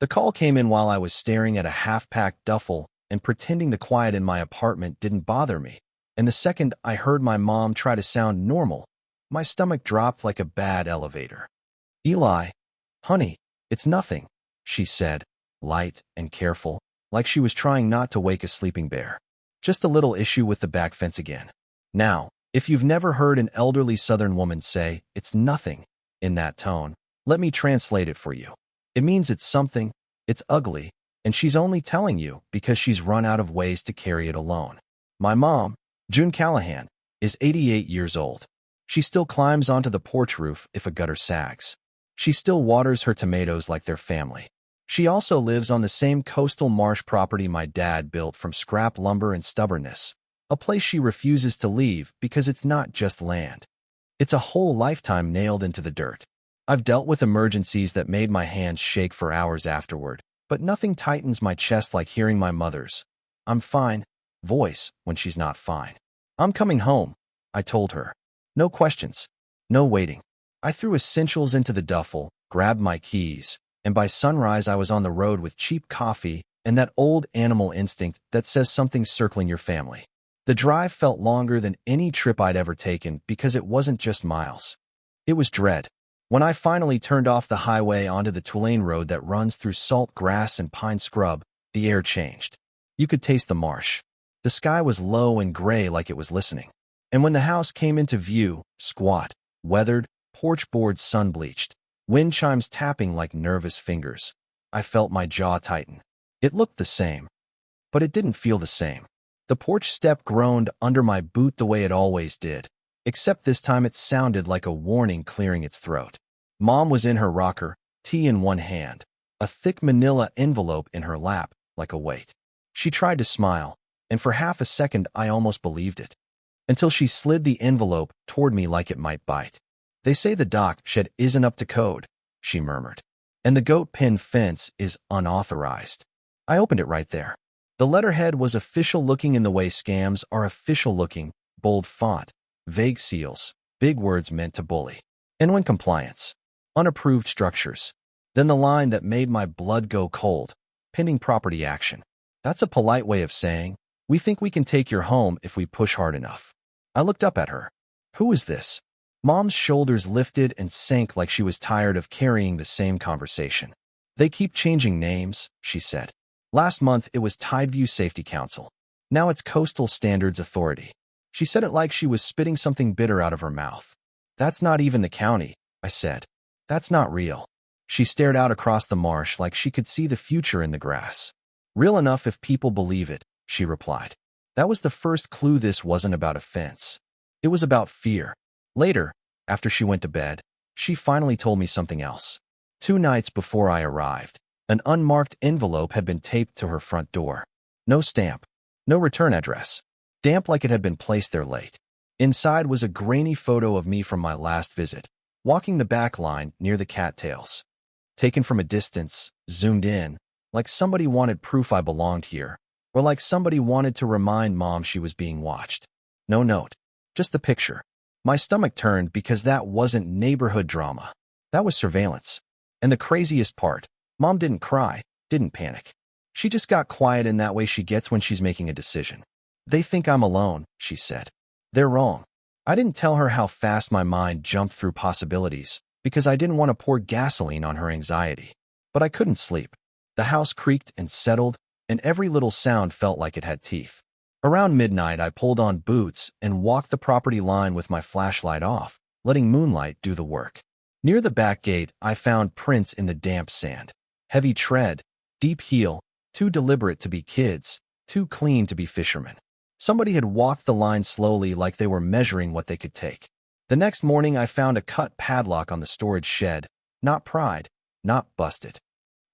The call came in while I was staring at a half-packed duffel and pretending the quiet in my apartment didn't bother me. And the second I heard my mom try to sound normal, my stomach dropped like a bad elevator. "Eli, honey, it's nothing," she said, light and careful, like she was trying not to wake a sleeping bear. "Just a little issue with the back fence again." Now, if you've never heard an elderly Southern woman say, "It's nothing," in that tone, let me translate it for you. It means it's something, it's ugly, and she's only telling you because she's run out of ways to carry it alone. My mom, June Callahan, is 88 years old. She still climbs onto the porch roof if a gutter sags. She still waters her tomatoes like they're family. She also lives on the same coastal marsh property my dad built from scrap lumber and stubbornness, a place she refuses to leave because it's not just land. It's a whole lifetime nailed into the dirt. I've dealt with emergencies that made my hands shake for hours afterward, but nothing tightens my chest like hearing my mother's "I'm fine" voice when she's not fine. "I'm coming home," I told her. No questions, no waiting. I threw essentials into the duffel, grabbed my keys, and by sunrise I was on the road with cheap coffee and that old animal instinct that says something's circling your family. The drive felt longer than any trip I'd ever taken because it wasn't just miles. It was dread. When I finally turned off the highway onto the Tulane road that runs through salt grass and pine scrub, the air changed. You could taste the marsh. The sky was low and gray like it was listening. And when the house came into view, squat, weathered, porch boards sun-bleached, wind chimes tapping like nervous fingers, I felt my jaw tighten. It looked the same, but it didn't feel the same. The porch step groaned under my boot the way it always did, except this time it sounded like a warning clearing its throat. Mom was in her rocker, tea in one hand, a thick manila envelope in her lap, like a weight. She tried to smile, and for half a second I almost believed it, until she slid the envelope toward me like it might bite. "They say the dock shed isn't up to code," she murmured, "and the goat pen fence is unauthorized." I opened it right there. The letterhead was official-looking in the way scams are official-looking, bold font, vague seals, big words meant to bully. And when compliance, unapproved structures. Then the line that made my blood go cold, pending property action. That's a polite way of saying, "We think we can take your home if we push hard enough." I looked up at her. Who is this? Mom's shoulders lifted and sank like she was tired of carrying the same conversation. "They keep changing names," she said. "Last month it was Tideview Safety Council. Now it's Coastal Standards Authority." She said it like she was spitting something bitter out of her mouth. "That's not even the county," I said. "That's not real." She stared out across the marsh like she could see the future in the grass. "Real enough if people believe it," she replied. That was the first clue this wasn't about a fence. It was about fear. Later, after she went to bed, she finally told me something else. 2 nights before I arrived, an unmarked envelope had been taped to her front door. No stamp, no return address. Damp like it had been placed there late. Inside was a grainy photo of me from my last visit, walking the back line near the cattails. Taken from a distance, zoomed in, like somebody wanted proof I belonged here, or like somebody wanted to remind Mom she was being watched. No note, just the picture. My stomach turned because that wasn't neighborhood drama. That was surveillance. And the craziest part, Mom didn't cry, didn't panic. She just got quiet in that way she gets when she's making a decision. "They think I'm alone," she said. "They're wrong." I didn't tell her how fast my mind jumped through possibilities because I didn't want to pour gasoline on her anxiety. But I couldn't sleep. The house creaked and settled, and every little sound felt like it had teeth. Around midnight, I pulled on boots and walked the property line with my flashlight off, letting moonlight do the work. Near the back gate, I found prints in the damp sand. Heavy tread, deep heel, too deliberate to be kids, too clean to be fishermen. Somebody had walked the line slowly like they were measuring what they could take. The next morning, I found a cut padlock on the storage shed. Not pried, not busted.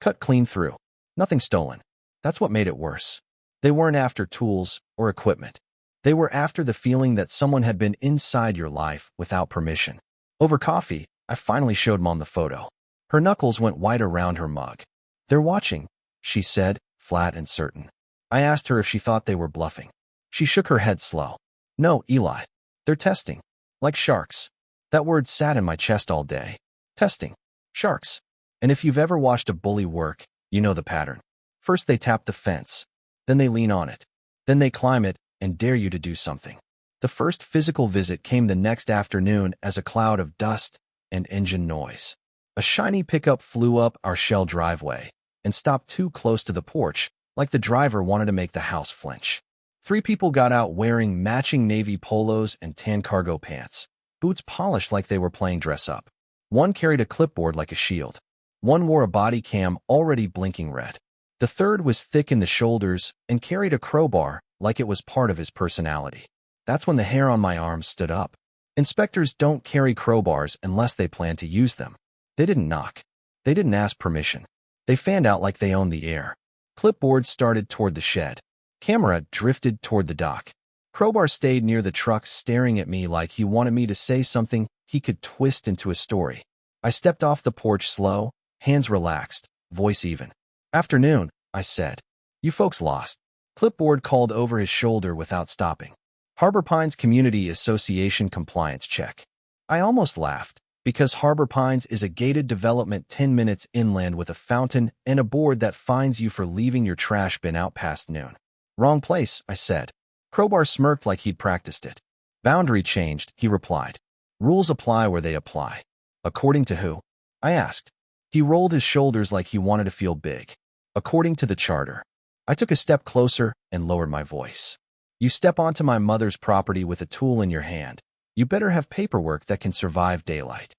Cut clean through. Nothing stolen. That's what made it worse. They weren't after tools or equipment. They were after the feeling that someone had been inside your life without permission. Over coffee, I finally showed Mom the photo. Her knuckles went white around her mug. "They're watching," she said, flat and certain. I asked her if she thought they were bluffing. She shook her head slow. "No, Eli. They're testing. Like sharks." That word sat in my chest all day. Testing. Sharks. And if you've ever watched a bully work, You know the pattern. First they tap the fence, then they lean on it, then they climb it and dare you to do something. The first physical visit came the next afternoon as a cloud of dust and engine noise. A shiny pickup flew up our shell driveway and stopped too close to the porch, like the driver wanted to make the house flinch. 3 people got out wearing matching navy polos and tan cargo pants, boots polished like they were playing dress-up. One carried a clipboard like a shield. One wore a body cam already blinking red. The third was thick in the shoulders and carried a crowbar like it was part of his personality. That's when the hair on my arms stood up. Inspectors don't carry crowbars unless they plan to use them. They didn't knock. They didn't ask permission. They fanned out like they owned the air. Clipboard started toward the shed. Camera drifted toward the dock. Crowbar stayed near the truck staring at me like he wanted me to say something he could twist into a story. I stepped off the porch slow, hands relaxed, voice even. "Afternoon," I said. "You folks lost." Clipboard called over his shoulder without stopping. "Harbor Pines Community Association compliance check." I almost laughed, because Harbor Pines is a gated development 10 minutes inland with a fountain and a board that fines you for leaving your trash bin out past noon. "Wrong place," I said. Crowbar smirked like he'd practiced it. "Boundary changed," he replied. "Rules apply where they apply." "According to who?" I asked. He rolled his shoulders like he wanted to feel big. "According to the charter." I took a step closer and lowered my voice. "You step onto my mother's property with a tool in your hand. You better have paperwork that can survive daylight."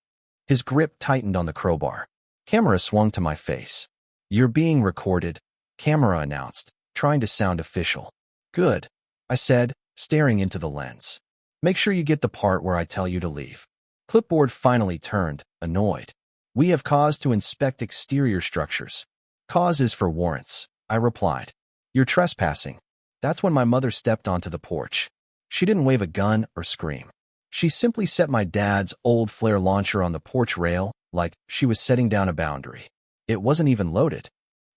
His grip tightened on the crowbar. Camera swung to my face. "You're being recorded," camera announced, trying to sound official. "Good," I said, staring into the lens. "Make sure you get the part where I tell you to leave." Clipboard finally turned, annoyed. "We have cause to inspect exterior structures." "Cause is for warrants," I replied. "You're trespassing." That's when my mother stepped onto the porch. She didn't wave a gun or scream. She simply set my dad's old flare launcher on the porch rail like she was setting down a boundary. It wasn't even loaded.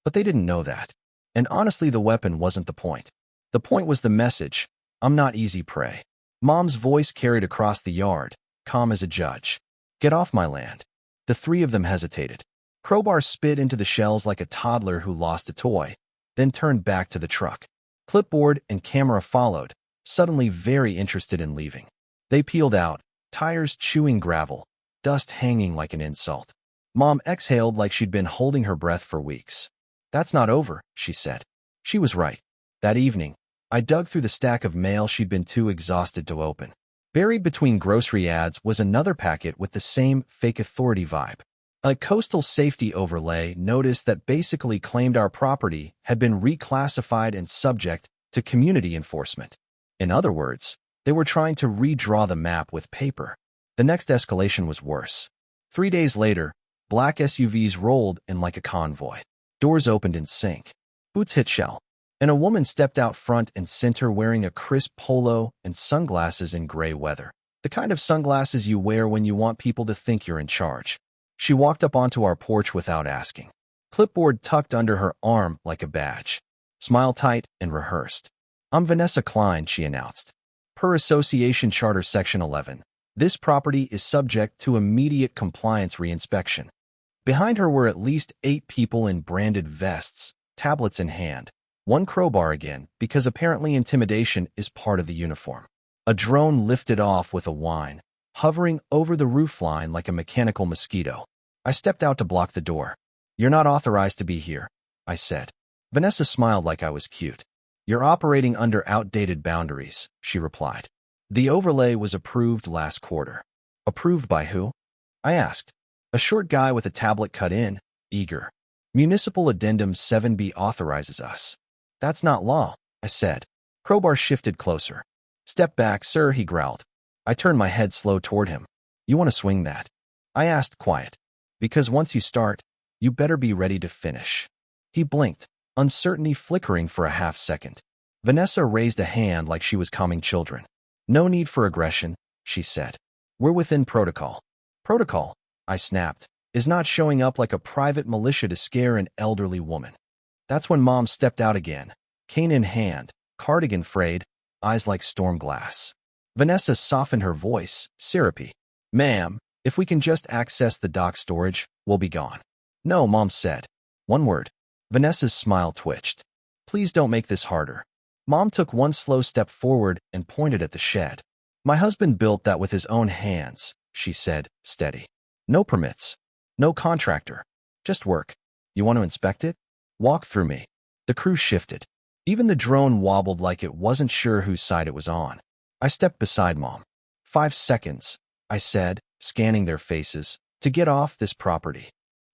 But they didn't know that. And honestly, the weapon wasn't the point. The point was the message. I'm not easy prey. Mom's voice carried across the yard, calm as a judge. "Get off my land." The 3 of them hesitated. Crowbar spit into the shells like a toddler who lost a toy, then turned back to the truck. Clipboard and camera followed, suddenly very interested in leaving. They peeled out, tires chewing gravel, dust hanging like an insult. Mom exhaled like she'd been holding her breath for weeks. "That's not over," she said. She was right. That evening, I dug through the stack of mail she'd been too exhausted to open. Buried between grocery ads was another packet with the same fake authority vibe. A coastal safety overlay notice that basically claimed our property had been reclassified and subject to community enforcement. In other words, they were trying to redraw the map with paper. The next escalation was worse. 3 days later, black SUVs rolled in like a convoy. Doors opened in sync. Boots hit shell. And a woman stepped out front and center wearing a crisp polo and sunglasses in gray weather. The kind of sunglasses you wear when you want people to think you're in charge. She walked up onto our porch without asking. Clipboard tucked under her arm like a badge. Smile tight and rehearsed. "I'm Vanessa Klein," she announced. "Per Association Charter Section 11, this property is subject to immediate compliance reinspection." Behind her were at least 8 people in branded vests, tablets in hand. One crowbar again, because apparently intimidation is part of the uniform. A drone lifted off with a whine, hovering over the roofline like a mechanical mosquito. I stepped out to block the door. "You're not authorized to be here," I said. Vanessa smiled like I was cute. "You're operating under outdated boundaries," she replied. "The overlay was approved last quarter." "Approved by who?" I asked. A short guy with a tablet cut in, eager. "Municipal Addendum 7B authorizes us." "That's not law," I said. Crowbar shifted closer. "Step back, sir," he growled. I turned my head slow toward him. "You want to swing that?" I asked, quiet. "Because once you start, you better be ready to finish." He blinked, uncertainty flickering for a half second. Vanessa raised a hand like she was calming children. "No need for aggression," she said. "We're within protocol." "Protocol," I snapped, "is not showing up like a private militia to scare an elderly woman." That's when Mom stepped out again, cane in hand, cardigan frayed, eyes like storm glass. Vanessa softened her voice, syrupy. "Ma'am, if we can just access the dock storage, we'll be gone." "No," Mom said. "One word." Vanessa's smile twitched. Please don't make this harder. Mom took one slow step forward and pointed at the shed. My husband built that with his own hands, she said, steady. No permits. No contractor. Just work. You want to inspect it? Walk through me. The crew shifted. Even the drone wobbled like it wasn't sure whose side it was on. I stepped beside Mom. 5 seconds, I said, scanning their faces, to get off this property.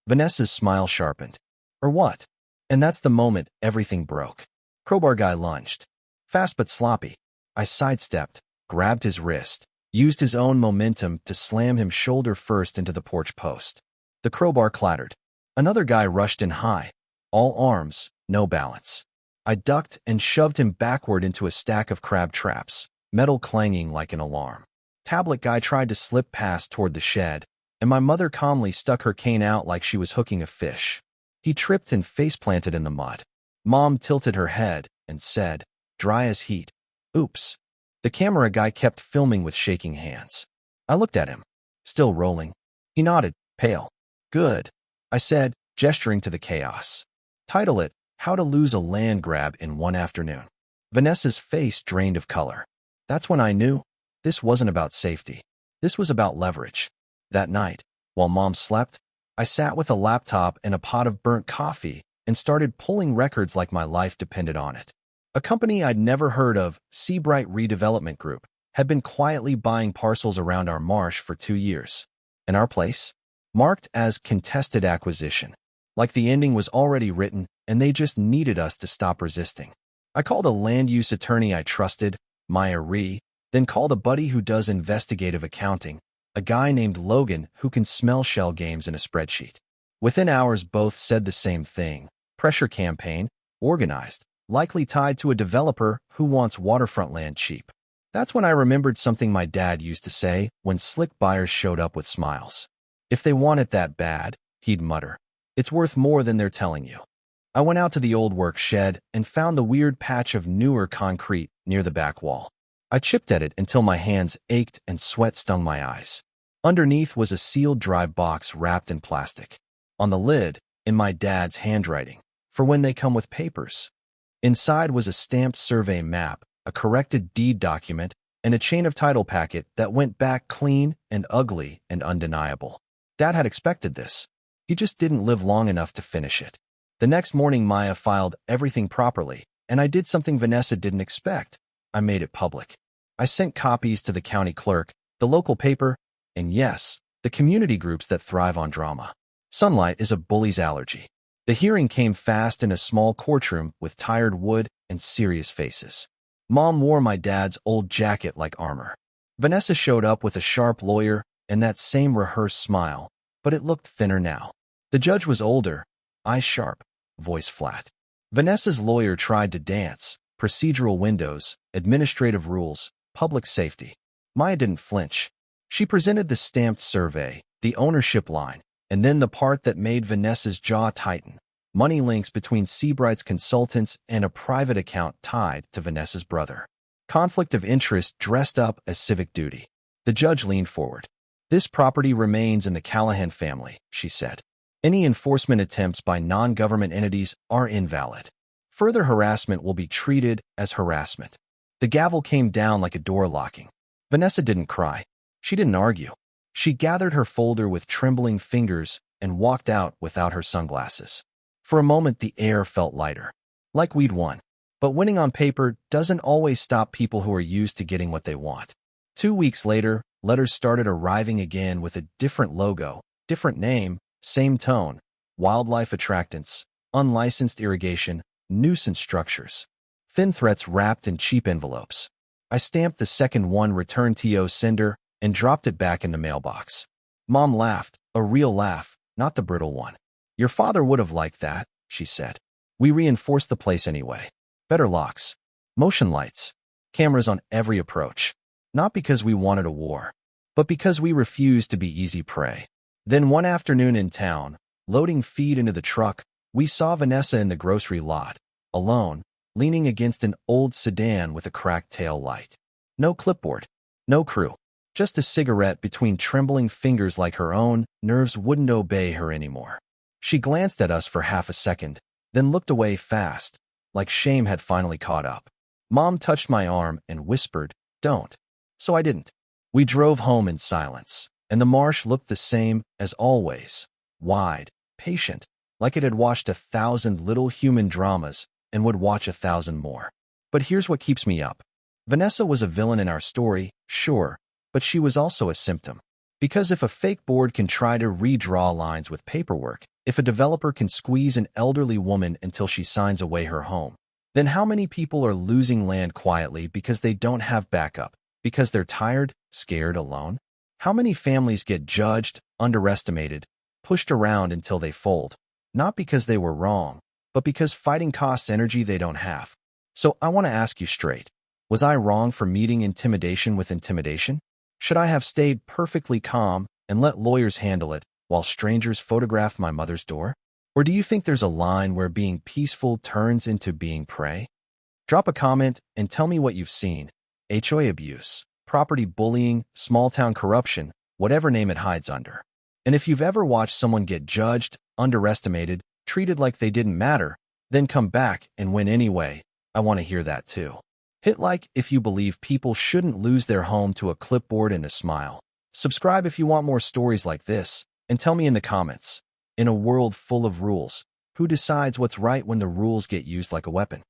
Vanessa's smile sharpened. Or what? And that's the moment everything broke. Crowbar guy lunged. Fast but sloppy. I sidestepped, grabbed his wrist, used his own momentum to slam him shoulder first into the porch post. The crowbar clattered. Another guy rushed in high. All arms, no balance. I ducked and shoved him backward into a stack of crab traps, metal clanging like an alarm. Tablet guy tried to slip past toward the shed, and my mother calmly stuck her cane out like she was hooking a fish. He tripped and face-planted in the mud. Mom tilted her head and said, dry as heat. Oops. The camera guy kept filming with shaking hands. I looked at him, still rolling. He nodded, pale. Good, I said, gesturing to the chaos. Title it, How to Lose a Land Grab in One Afternoon. Vanessa's face drained of color. That's when I knew this wasn't about safety. This was about leverage. That night, while Mom slept, I sat with a laptop and a pot of burnt coffee and started pulling records like my life depended on it. A company I'd never heard of, Seabright Redevelopment Group, had been quietly buying parcels around our marsh for 2 years. And our place? Marked as contested acquisition. Like the ending was already written and they just needed us to stop resisting. I called a land use attorney I trusted, Maya Ree, then called a buddy who does investigative accounting, a guy named Logan who can smell shell games in a spreadsheet. Within hours, both said the same thing. Pressure campaign, organized, likely tied to a developer who wants waterfront land cheap. That's when I remembered something my dad used to say when slick buyers showed up with smiles. If they want it that bad, he'd mutter, it's worth more than they're telling you. I went out to the old work shed and found the weird patch of newer concrete near the back wall. I chipped at it until my hands ached and sweat stung my eyes. Underneath was a sealed dry box wrapped in plastic. On the lid, in my dad's handwriting, for when they come with papers. Inside was a stamped survey map, a corrected deed document, and a chain of title packet that went back clean and ugly and undeniable. Dad had expected this. He just didn't live long enough to finish it. The next morning, Maya filed everything properly, and I did something Vanessa didn't expect. I made it public. I sent copies to the county clerk, the local paper, and yes, the community groups that thrive on drama. Sunlight is a bully's allergy. The hearing came fast in a small courtroom with tired wood and serious faces. Mom wore my dad's old jacket like armor. Vanessa showed up with a sharp lawyer and that same rehearsed smile, but it looked thinner now. The judge was older, eyes sharp, voice flat. Vanessa's lawyer tried to dance, procedural windows, administrative rules, public safety. Maya didn't flinch. She presented the stamped survey, the ownership line, and then the part that made Vanessa's jaw tighten. Money links between Seabright's consultants and a private account tied to Vanessa's brother. Conflict of interest dressed up as civic duty. The judge leaned forward. This property remains in the Callahan family, she said. Any enforcement attempts by non-government entities are invalid. Further harassment will be treated as harassment. The gavel came down like a door locking. Vanessa didn't cry. She didn't argue. She gathered her folder with trembling fingers and walked out without her sunglasses. For a moment, the air felt lighter. Like we'd won. But winning on paper doesn't always stop people who are used to getting what they want. 2 weeks later, letters started arriving again with a different logo, different name, same tone, wildlife attractants, unlicensed irrigation, nuisance structures. Thin threats wrapped in cheap envelopes. I stamped the second one return TO sender and dropped it back in the mailbox. Mom laughed, a real laugh, not the brittle one. Your father would have liked that, she said. We reinforced the place anyway. Better locks, motion lights, cameras on every approach. Not because we wanted a war, but because we refused to be easy prey. Then one afternoon in town, loading feed into the truck, we saw Vanessa in the grocery lot, alone, leaning against an old sedan with a cracked tail light. No clipboard, no crew, just a cigarette between trembling fingers like her own nerves wouldn't obey her anymore. She glanced at us for half a second, then looked away fast, like shame had finally caught up. Mom touched my arm and whispered, "Don't." So I didn't. We drove home in silence, and the marsh looked the same as always, wide, patient, like it had watched 1,000 little human dramas and would watch 1,000 more. But here's what keeps me up. Vanessa was a villain in our story, sure, but she was also a symptom. Because if a fake board can try to redraw lines with paperwork, if a developer can squeeze an elderly woman until she signs away her home, then how many people are losing land quietly because they don't have backup, because they're tired, scared, alone? How many families get judged, underestimated, pushed around until they fold? Not because they were wrong, but because fighting costs energy they don't have. So I want to ask you straight. Was I wrong for meeting intimidation with intimidation? Should I have stayed perfectly calm and let lawyers handle it while strangers photographed my mother's door? Or do you think there's a line where being peaceful turns into being prey? Drop a comment and tell me what you've seen. HOA abuse, property bullying, small-town corruption, whatever name it hides under. And if you've ever watched someone get judged, underestimated, treated like they didn't matter, then come back and win anyway, I want to hear that too. Hit like if you believe people shouldn't lose their home to a clipboard and a smile. Subscribe if you want more stories like this, and tell me in the comments. In a world full of rules, who decides what's right when the rules get used like a weapon?